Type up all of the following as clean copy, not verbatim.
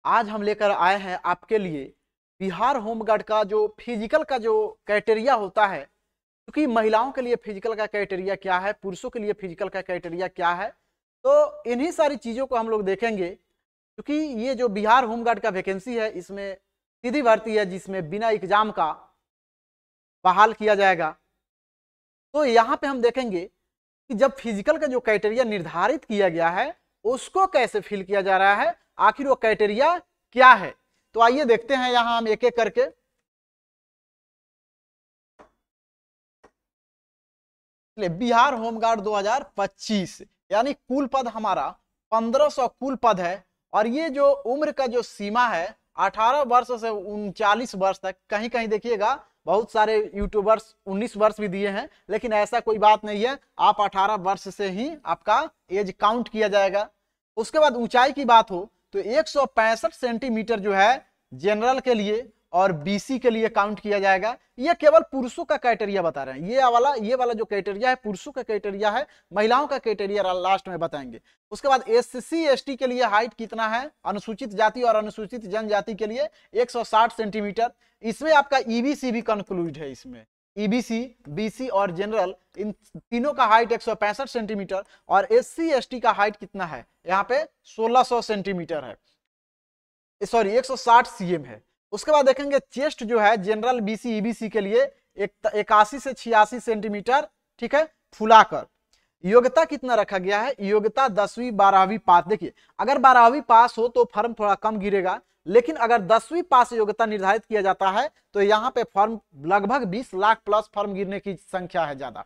आज हम लेकर आए हैं आपके लिए बिहार होमगार्ड का जो फिजिकल का जो क्राइटेरिया होता है, क्योंकि महिलाओं के लिए फिजिकल का क्राइटेरिया क्या है, पुरुषों के लिए फिजिकल का क्राइटेरिया क्या है, तो इन्हीं सारी चीज़ों को हम लोग देखेंगे। क्योंकि ये जो बिहार होमगार्ड का वैकेंसी है, इसमें सीधी भर्ती है जिसमें बिना एग्जाम का बहाल किया जाएगा। तो यहाँ पे हम देखेंगे कि जब फिजिकल का जो क्राइटेरिया निर्धारित किया गया है उसको कैसे फिल किया जा रहा है, आखिर वो क्राइटेरिया क्या है। तो आइए देखते हैं यहां हम एक एक करके। बिहार होमगार्ड 2025 यानी कुल पद हमारा 1500 कुल पद है। और ये जो उम्र का जो सीमा है 18 वर्ष से 39 वर्ष तक, कहीं कहीं देखिएगा बहुत सारे यूट्यूबर्स 19 वर्ष भी दिए हैं, लेकिन ऐसा कोई बात नहीं है, आप 18 वर्ष से ही आपका एज काउंट किया जाएगा। उसके बाद ऊंचाई की बात हो तो 165 सेंटीमीटर जो है जनरल के लिए और बीसी के लिए काउंट किया जाएगा। ये केवल पुरुषों का क्राइटेरिया बता रहे हैं, ये वाला जो क्राइटेरिया है पुरुषों का क्राइटेरिया है, महिलाओं का क्राइटेरिया लास्ट में बताएंगे। उसके बाद एससी एसटी के लिए हाइट कितना है, अनुसूचित जाति और अनुसूचित जनजाति के लिए 160 सेंटीमीटर। इसमें आपका ईबीसी भी कंक्लूड है, इसमें ईबीसी, बीसी और जनरल इन तीनों का हाइट 165 सेंटीमीटर और एससी एसटी का हाइट कितना है, यहाँ पे 1600 सेंटीमीटर है, सॉरी 160 सीएम है। उसके बाद देखेंगे चेस्ट जो है जनरल बीसी ईबीसी के लिए 81 से 86 सेंटीमीटर, ठीक है, फुलाकर। योग्यता कितना रखा गया है, योग्यता 10वीं 12वीं पास। देखिए अगर 12वीं पास हो तो फॉर्म थोड़ा कम गिरेगा, लेकिन अगर 10वीं पास योग्यता निर्धारित किया जाता है तो यहाँ पे फॉर्म लगभग 20 लाख प्लस फॉर्म गिरने की संख्या है ज्यादा।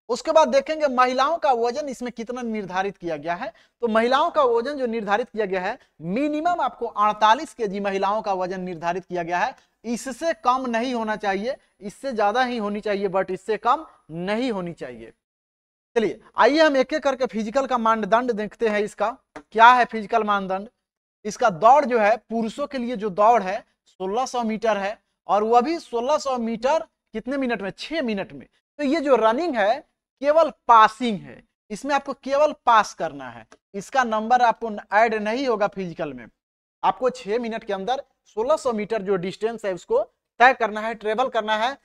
उसके बाद देखेंगे महिलाओं का वजन इसमें कितना निर्धारित किया गया है। तो महिलाओं का वजन जो निर्धारित किया गया है मिनिमम आपको 48 केजी महिलाओं का वजन निर्धारित किया गया है। इससे कम नहीं होना चाहिए, इससे ज्यादा ही होनी चाहिए, बट इससे कम नहीं होनी चाहिए। चलिए आइए हम एक एक करके फिजिकल का मानदंड देखते हैं। इसका क्या है फिजिकल मानदंड। इसका दौड़ जो है पुरुषों के लिए जो दौड़ है 1600 मीटर है, और वह भी 1600 मीटर कितने मिनट में, 6 मिनट में। तो ये जो रनिंग है केवल पासिंग है, इसमें आपको केवल पास करना है, इसका नंबर आपको ऐड नहीं होगा फिजिकल में। आपको 6 मिनट के अंदर 1600 मीटर जो डिस्टेंस है उसको तय करना है, ट्रेवल करना है।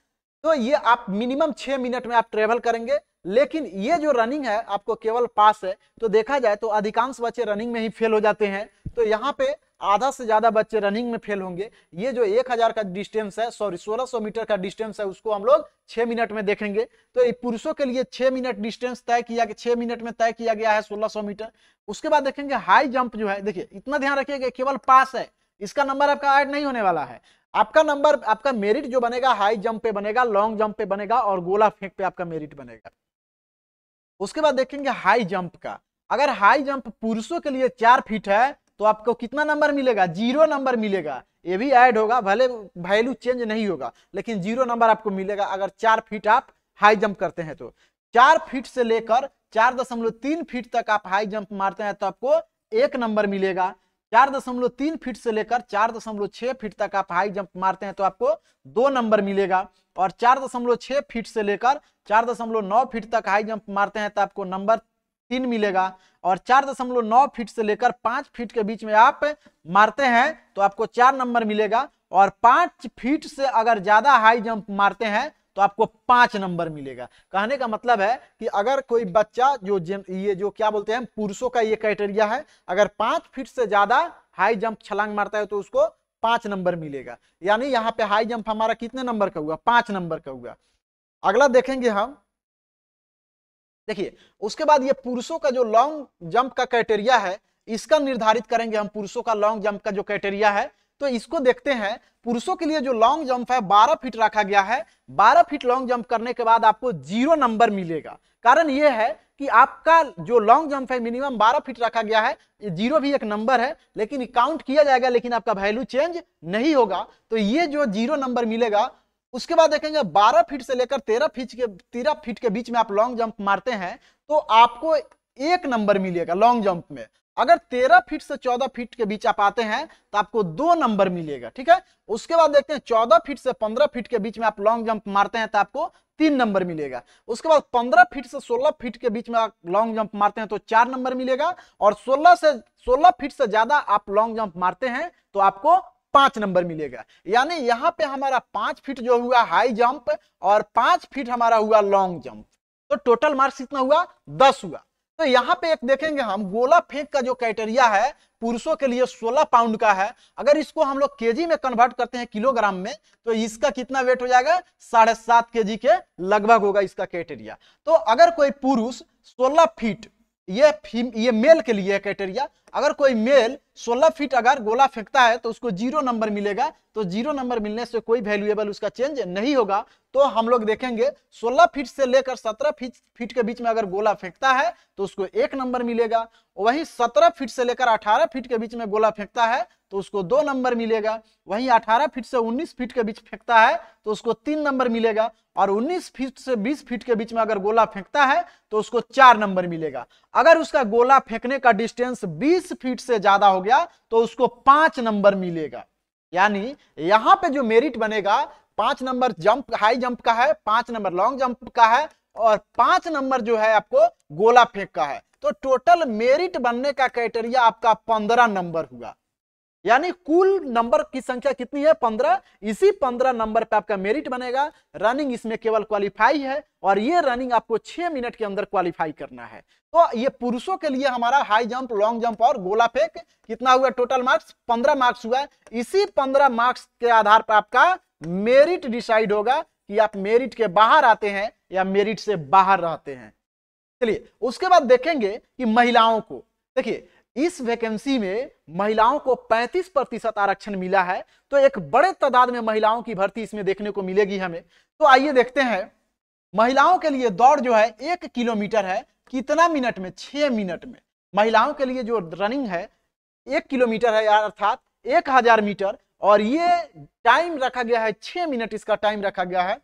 तो ये आप मिनिमम 6 मिनट में आप ट्रेवल करेंगे, लेकिन ये जो रनिंग है आपको केवल पास है। तो देखा जाए तो अधिकांश बच्चे रनिंग में ही फेल हो जाते हैं, तो यहाँ पे आधा से ज्यादा बच्चे रनिंग में फेल होंगे। ये जो 1000 का डिस्टेंस है, सॉरी 1600 मीटर का डिस्टेंस है, उसको हम लोग 6 मिनट में देखेंगे। तो पुरुषों के लिए 6 मिनट डिस्टेंस तय किया, 6 मिनट में तय किया गया है 1600 मीटर। उसके बाद देखेंगे हाई जंप जो है, देखिए इतना ध्यान रखिएगा केवल पास है, इसका नंबर आपका ऐड नहीं होने वाला है। आपका नंबर, आपका मेरिट जो बनेगा हाई जंप पे बनेगा, लॉन्ग जंप पे बनेगा और गोला फेंक पे आपका मेरिट बनेगा। उसके बाद देखेंगे हाई जंप का। अगर हाई जंप पुरुषों के लिए 4 फीट है तो आपको कितना नंबर मिलेगा, 0 नंबर मिलेगा। ये भी ऐड होगा, भले वैल्यू चेंज नहीं होगा, लेकिन 0 नंबर आपको मिलेगा अगर 4 फीट आप हाई जंप करते हैं। तो 4 फीट से लेकर 4.3 फीट तक आप हाई जंप मारते हैं तो आपको 1 नंबर मिलेगा। 4.3 फीट से लेकर 4.6 फीट तक आप हाई जंप मारते हैं तो आपको 2 नंबर मिलेगा। और 4.6 फीट से लेकर 4.9 फीट तक हाई जंप मारते हैं तो आपको नंबर 3 मिलेगा। और 4.9 फीट से लेकर 5 फीट के बीच में आप मारते हैं तो आपको 4 नंबर मिलेगा। और 5 फीट से अगर ज्यादा हाई जंप मारते हैं तो आपको 5 नंबर मिलेगा। कहने का मतलब है कि अगर कोई बच्चा जो ये जो क्या बोलते हैं पुरुषों का ये क्राइटेरिया है, अगर 5 फीट से ज्यादा हाई जंप छलांग मारता है तो उसको 5 नंबर मिलेगा। यानी यहाँ पे हाई जंप हमारा कितने नंबर का हुआ, 5 नंबर का हुआ। अगला देखेंगे हम, देखिए उसके बाद ये पुरुषों का जो लॉन्ग जंप का क्राइटेरिया है इसका निर्धारित करेंगे हम। पुरुषों का लॉन्ग जंप का जो क्राइटेरिया है तो इसको देखते हैं। पुरुषों के लिए जो लॉन्ग जंप है 12 फीट रखा गया है। 12 फीट लॉन्ग जंप करने के बाद आपको 0 नंबर मिलेगा। कारण यह है कि आपका जो लॉन्ग जंप है मिनिमम 12 फीट रखा गया है, 0 भी एक नंबर है, लेकिन काउंट किया जाएगा, लेकिन आपका वैल्यू चेंज नहीं होगा। तो ये जो 0 नंबर मिलेगा। उसके बाद देखेंगे 12 फीट से लेकर 13 फीट के बीच में आप लॉन्ग जंप मारते हैं तो आपको 1 नंबर मिलेगा लॉन्ग जंप में। अगर 13 फीट से 14 फीट के बीच आप आते हैं तो आपको 2 नंबर मिलेगा, ठीक है। उसके बाद देखते हैं 14 फीट से 15 फीट के बीच में आप लॉन्ग जंप मारते हैं तो आपको 3 नंबर मिलेगा। उसके बाद 15 फीट से 16 फीट के बीच में आप लॉन्ग जंप मारते हैं तो 4 नंबर मिलेगा, और 16 फीट से ज्यादा आप लॉन्ग जंप मारते हैं तो आपको 5 नंबर मिलेगा। यानी यहाँ पे हमारा 5 फीट जो हुआ हाई जंप और 5 फीट हमारा हुआ लॉन्ग जंप, तो टोटल मार्क्स कितना हुआ, 10 हुआ। तो यहाँ पे एक देखेंगे हम, गोला फेंक का जो क्राइटेरिया है पुरुषों के लिए 16 पाउंड का है। अगर इसको हम लोग केजी में कन्वर्ट करते हैं किलोग्राम में, तो इसका कितना वेट हो जाएगा, 7.5 केजी के लगभग होगा इसका क्राइटेरिया। तो अगर कोई पुरुष 16 फीट, ये मेल के लिए क्राइटेरिया, अगर कोई मेल 16 फीट अगर गोला फेंकता है तो उसको 0 नंबर मिलेगा। तो 0 नंबर मिलने से कोई वैल्यूएबल उसका चेंज नहीं होगा। तो हम लोग देखेंगे 16 फीट से लेकर 17 फीट के बीच में अगर गोला फेंकता है तो उसको 1 नंबर मिलेगा। वहीं 17 फीट से लेकर 18 फीट के बीच में गोला फेंकता है तो उसको 2 नंबर मिलेगा। वहीं 18 फीट से 19 फीट के बीच फेंकता है तो उसको 3 नंबर मिलेगा। और 19 फीट से 20 फीट के बीच में अगर गोला फेंकता है तो उसको 4 नंबर मिलेगा। अगर उसका गोला फेंकने का डिस्टेंस 20 फीट से ज्यादा हो गया तो उसको 5 नंबर मिलेगा। यानी यहां पे जो मेरिट बनेगा, 5 नंबर जंप हाई जंप का है, 5 नंबर लॉन्ग जंप का है, और 5 नंबर जो है आपको गोला फेंक का है। तो टोटल मेरिट बनने का क्राइटेरिया आपका 15 नंबर हुआ। यानी कुल नंबर की संख्या कितनी है, 15। इसी 15 नंबर पे आपका मेरिट बनेगा। रनिंग इसमें केवल क्वालिफाई है, और ये रनिंग आपको 6 मिनट के अंदर क्वालिफाई करना है। तो ये पुरुषों के लिए हमारा हाई जंप, लॉन्ग जंप और गोला फेंक कितना हुआ, टोटल मार्क्स 15 मार्क्स हुआ। इसी 15 मार्क्स के आधार पर आपका मेरिट डिसाइड होगा कि आप मेरिट के बाहर आते हैं या मेरिट से बाहर रहते हैं। चलिए उसके बाद देखेंगे कि महिलाओं को, देखिए इस वैकेंसी में महिलाओं को 35% आरक्षण मिला है। तो एक बड़े तादाद में महिलाओं की भर्ती इसमें देखने को मिलेगी हमें। तो आइए देखते हैं, महिलाओं के लिए दौड़ जो है 1 किलोमीटर है, कितना मिनट में, 6 मिनट में। महिलाओं के लिए जो रनिंग है 1 किलोमीटर है, अर्थात 1000 मीटर, और ये टाइम रखा गया है 6 मिनट इसका टाइम रखा गया है।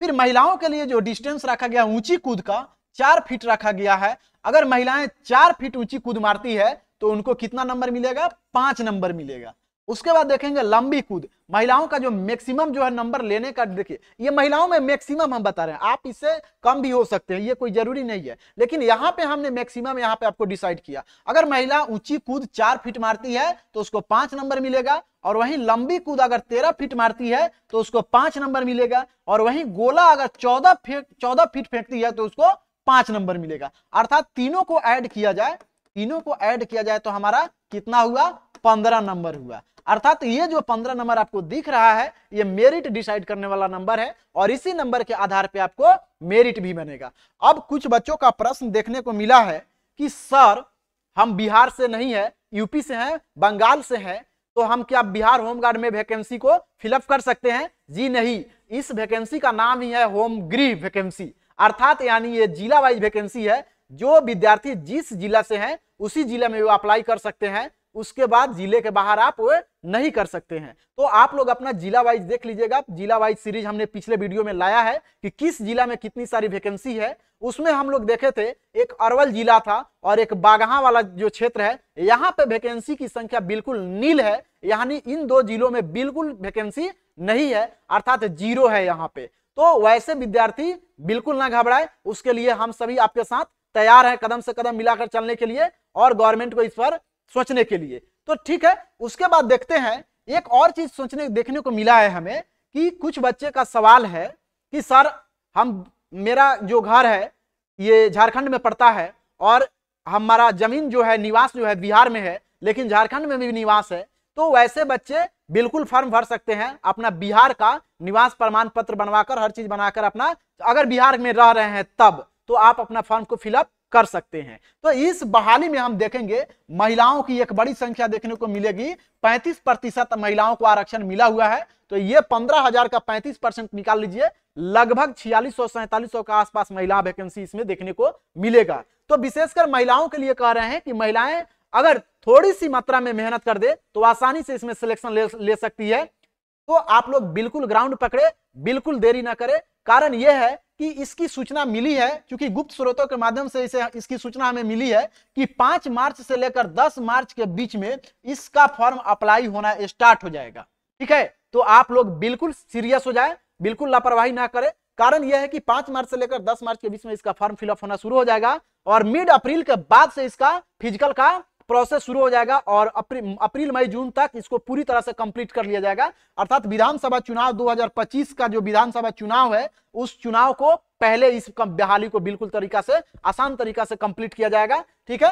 फिर महिलाओं के लिए जो डिस्टेंस रखा गया ऊंची कूद का 4 फीट रखा गया है। अगर महिलाएं 4 फीट ऊंची कूद मारती है तो उनको कितना नंबर मिलेगा, 5 नंबर मिलेगा। उसके बाद देखेंगे लंबी कूद, महिलाओं का जो मैक्सिमम जो है नंबर लेने का, देखिए ये महिलाओं में मैक्सिमम हम बता रहे हैं, आप इससे कम भी हो सकते हैं, ये कोई जरूरी नहीं है, लेकिन यहाँ पे हमने मैक्सिमम यहाँ पे आपको डिसाइड किया। अगर महिला ऊंची कूद 4 फीट मारती है तो उसको 5 नंबर मिलेगा, और वहीं लंबी कूद अगर 13 फीट मारती है तो उसको 5 नंबर मिलेगा, और वहीं गोला अगर 14 फीट फेंकती है तो उसको 5 नंबर मिलेगा। अर्थात तीनों को ऐड किया जाए तो हमारा कितना हुआ, 15 नंबर हुआ। अर्थात ये जो 15 नंबर आपको दिख रहा है ये मेरिट डिसाइड करने वाला नंबर है, और इसी नंबर के आधार पे आपको मेरिट भी बनेगा। अब कुछ बच्चों का प्रश्न देखने को मिला है कि सर हम बिहार से नहीं है, यूपी से हैं, बंगाल से हैं, तो हम क्या बिहार होमगार्ड में वैकेंसी को फिलअप कर सकते हैं? जी नहीं, इस वैकेंसी का नाम ही है होम गृह वैकेंसी। अर्थात यानी ये जिला वाइज वैकेंसी है, जो विद्यार्थी जिस जिला से हैं उसी जिले में वो अप्लाई कर सकते हैं, उसके बाद जिले के बाहर आप वो नहीं कर सकते हैं। तो आप लोग अपना जिला वाइज देख लीजिएगा। जिला वाइज सीरीज हमने पिछले वीडियो में लाया है कि किस जिला में कितनी सारी वैकेंसी है। उसमें हम लोग देखे थे एक अरवल जिला था और एक बागहा वाला जो क्षेत्र है, यहाँ पे वैकेंसी की संख्या बिल्कुल नील है, यानी इन 2 जिलों में बिल्कुल वैकेंसी नहीं है, अर्थात 0 है यहाँ पे। तो वैसे विद्यार्थी बिल्कुल ना घबराए, उसके लिए हम सभी आपके साथ तैयार हैं कदम से कदम मिलाकर चलने के लिए और गवर्नमेंट को इस पर सोचने के लिए। तो ठीक है, उसके बाद देखते हैं एक और चीज सोचने देखने को मिला है हमें कि कुछ बच्चे का सवाल है कि सर मेरा जो घर है ये झारखंड में पड़ता है और हमारा जमीन जो है, निवास जो है बिहार में है, लेकिन झारखंड में भी निवास है। तो वैसे बच्चे बिल्कुल फॉर्म भर सकते हैं, अपना बिहार का निवास प्रमाण पत्र बनवाकर, हर चीज बनाकर अपना, अगर बिहार में रह रहे हैं तब तो आप अपना फॉर्म को फिलअप कर सकते हैं। तो इस बहाली में हम देखेंगे महिलाओं की एक बड़ी संख्या देखने को मिलेगी, 35% महिलाओं को आरक्षण मिला हुआ है। तो ये 15,000 का 35% निकाल लीजिए, लगभग 4600-4700 का आसपास महिला वैकेंसी इसमें देखने को मिलेगा। तो विशेषकर महिलाओं के लिए कह रहे हैं कि महिलाएं अगर थोड़ी सी मात्रा में मेहनत कर दे तो आसानी से इसमें सिलेक्शन ले सकती है। तो आप लोग बिल्कुल ग्राउंड पकड़े, बिल्कुल देरी ना करें। कारण यह है कि इसकी सूचना मिली है, क्योंकि गुप्त स्रोतों के माध्यम से इसकी सूचना हमें मिली है कि 5 मार्च से लेकर 10 मार्च के बीच में इसका फॉर्म अप्लाई होना स्टार्ट हो जाएगा। ठीक है, तो आप लोग बिल्कुल सीरियस हो जाए, बिल्कुल लापरवाही ना करें। कारण यह है कि 5 मार्च से लेकर 10 मार्च के बीच में इसका फॉर्म फिलअप होना शुरू हो जाएगा और मिड अप्रैल के बाद से इसका फिजिकल का प्रोसेस शुरू हो जाएगा और अप्रैल मई जून तक इसको पूरी तरह से कंप्लीट कर लिया जाएगा। अर्थात विधानसभा चुनाव 2025 का जो विधानसभा चुनाव है, उस चुनाव को पहले इस बहाली को बिल्कुल तरीका से, आसान तरीका से कंप्लीट किया जाएगा। ठीक है,